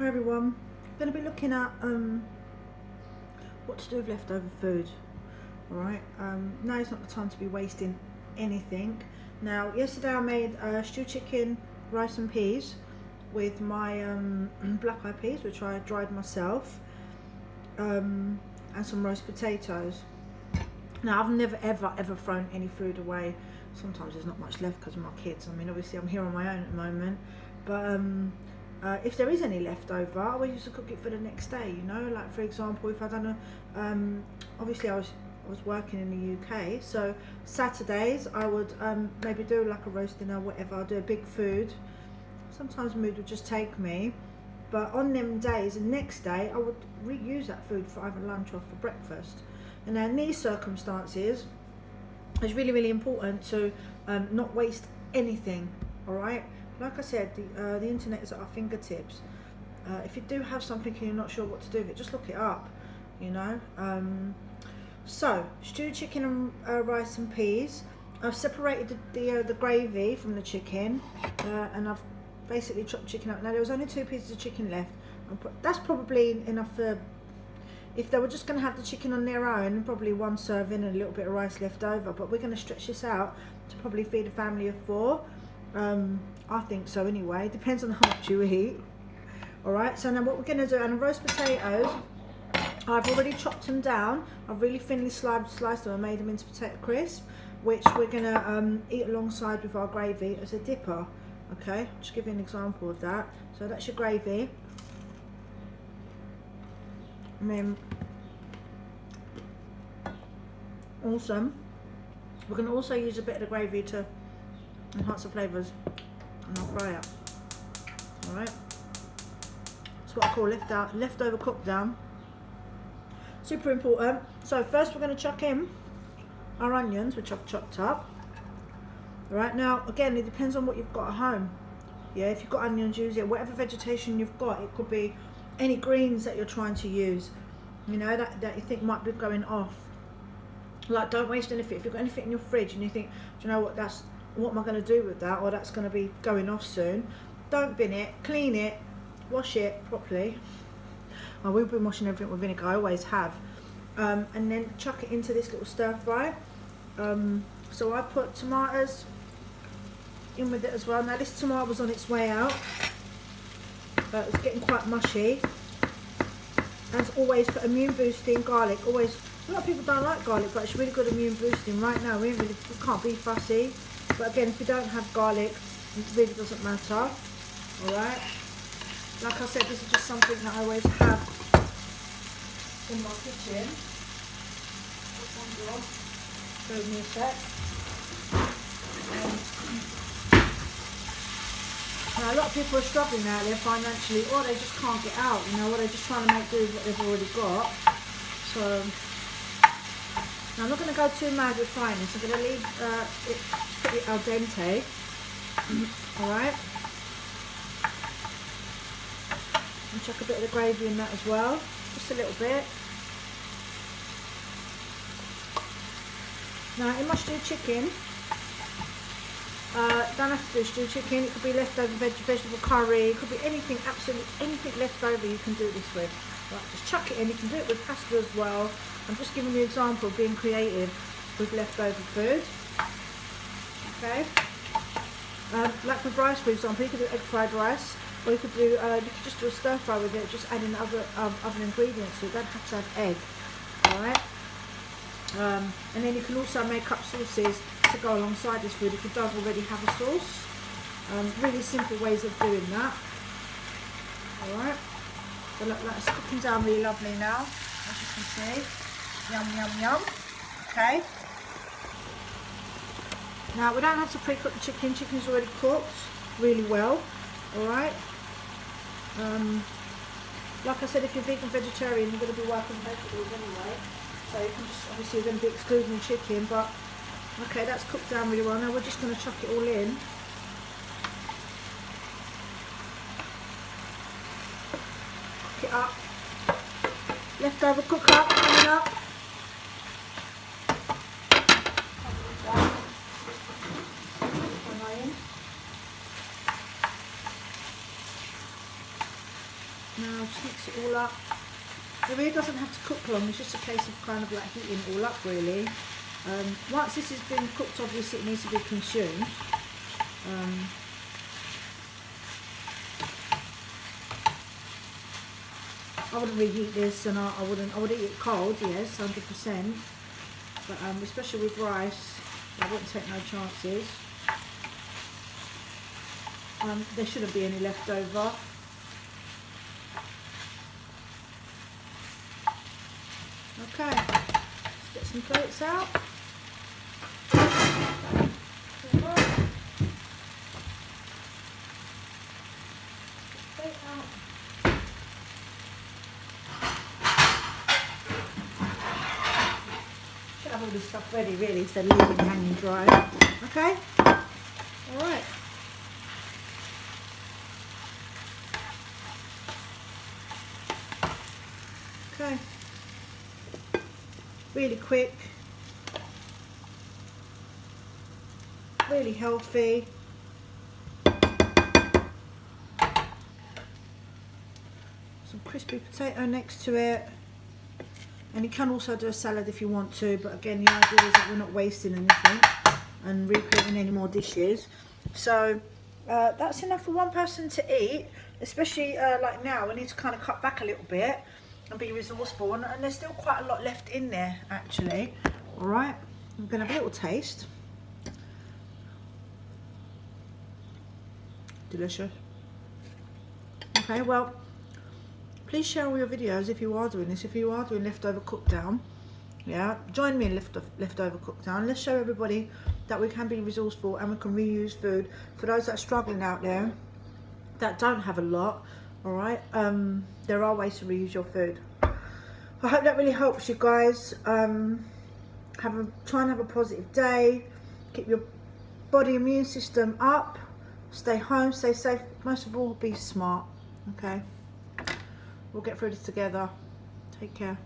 Hi everyone, going to be looking at what to do with leftover food. Alright, now is not the time to be wasting anything. Now yesterday I made stewed chicken, rice and peas with my black eyed peas, which I dried myself, and some roast potatoes. Now I've never ever thrown any food away. Sometimes there's not much left because of my kids. I mean, obviously I'm here on my own at the moment, but if there is any left over, I always used to cook it for the next day, you know. Like for example, if I done obviously I was working in the UK, so Saturdays I would maybe do like a roast dinner, whatever. I'll do a big food. Sometimes mood would just take me, but on them days, the next day I would reuse that food for either lunch or for breakfast. And now in these circumstances, it's really important to not waste anything. All right. Like I said, the internet is at our fingertips. If you do have something and you're not sure what to do with it, just look it up, you know. So, stewed chicken and rice and peas. I've separated the gravy from the chicken, and I've basically chopped chicken up. Now there was only 2 pieces of chicken left. That's probably enough for, if they were just going to have the chicken on their own, probably 1 serving and a little bit of rice left over. But we're going to stretch this out to probably feed a family of 4. I think so anyway, depends on how much you eat. Alright, so now what we're going to do, and roast potatoes, I've already chopped them down. I've really thinly sliced them and made them into potato crisp, which we're going to eat alongside with our gravy as a dipper. Okay, just give you an example of that. So that's your gravy. And then also, we're going to also use a bit of the gravy to enhance the flavours, and I'll fry it. Alright, that's what I call leftover cook down. Super important. So first we're going to chuck in our onions, which I've chopped up. Alright, now again, it depends on what you've got at home. Yeah, if you've got onions, use it. Whatever vegetation you've got, it could be any greens that you're trying to use, you know, that you think might be going off. Like, don't waste anything. If you've got anything in your fridge and you think, do you know what am I going to do with that, or that's going to be going off soon, don't bin it, clean it, wash it properly. We've been washing everything with vinegar, I always have, and then chuck it into this little stir fry. So I put tomatoes in with it as well. Now this tomato was on its way out, it's getting quite mushy. As always, for immune boosting, garlic, always, a lot of people don't like garlic, but it's really good immune boosting. Right now we can't be fussy, but again, if you don't have garlic, it really doesn't matter. Alright, like I said, this is just something that I always have in my kitchen. Give me a sec. Now a lot of people are struggling out there financially, or they just can't get out, you know, or they're just trying to make do with what they've already got. So now I'm not going to go too mad with frying this. I'm going to leave it pretty al dente. Alright. And chuck a bit of the gravy in that as well. Just a little bit. Now in my stewed chicken, don't have to do stewed chicken, it could be leftover vegetable curry, it could be anything, absolutely anything left over you can do this with. Right, just chuck it in. You can do it with pasta as well. I'm just giving you an example of being creative with leftover food. Okay. Like with rice, for example, you could do egg fried rice, or you could do you could just do a stir fry with it, just adding other ingredients. So you don't have to have egg. Alright. And then you can also make up sauces to go alongside this food if you don't already have a sauce. Really simple ways of doing that. Alright. So look, that's cooking down really lovely now, as you can see. Yum, yum, yum. Okay. Now we don't have to pre-cook the chicken. Chicken's already cooked really well. Alright. Like I said, if you're vegan, vegetarian, you're going to be working vegetables anyway. So you can just, obviously you're going to be excluding the chicken, but okay, that's cooked down really well. Now we're just going to chuck it all in. Cook it up. Leftover cook up, coming up. Now just mix it all up. It really doesn't have to cook long, it's just a case of kind of like heating it all up really. Once this has been cooked, obviously it needs to be consumed. I wouldn't reheat this, and I would eat it cold, yes, 100%. But especially with rice, I wouldn't take no chances. There shouldn't be any left over. Okay, let's get some plates out. Should have all this stuff ready really instead of leaving it hanging dry. Okay, all right. Okay, really quick, really healthy. Some crispy potato next to it, and you can also do a salad if you want to, but again the idea is that we're not wasting anything and recreating any more dishes. So that's enough for one person to eat, especially like now we need to kind of cut back a little bit and be resourceful, and there's still quite a lot left in there actually. All right, I'm gonna have a little taste. Delicious. Okay, well, please share all your videos if you are doing this. If you are doing leftover cook down, yeah, join me in leftover cook down. Let's show everybody that we can be resourceful and we can reuse food for those that are struggling out there that don't have a lot. All right, there are ways to reuse your food. I hope that really helps you guys. Try and have a positive day. Keep your body immune system up. Stay home, stay safe. Most of all, be smart. Okay, we'll get through this together. Take care.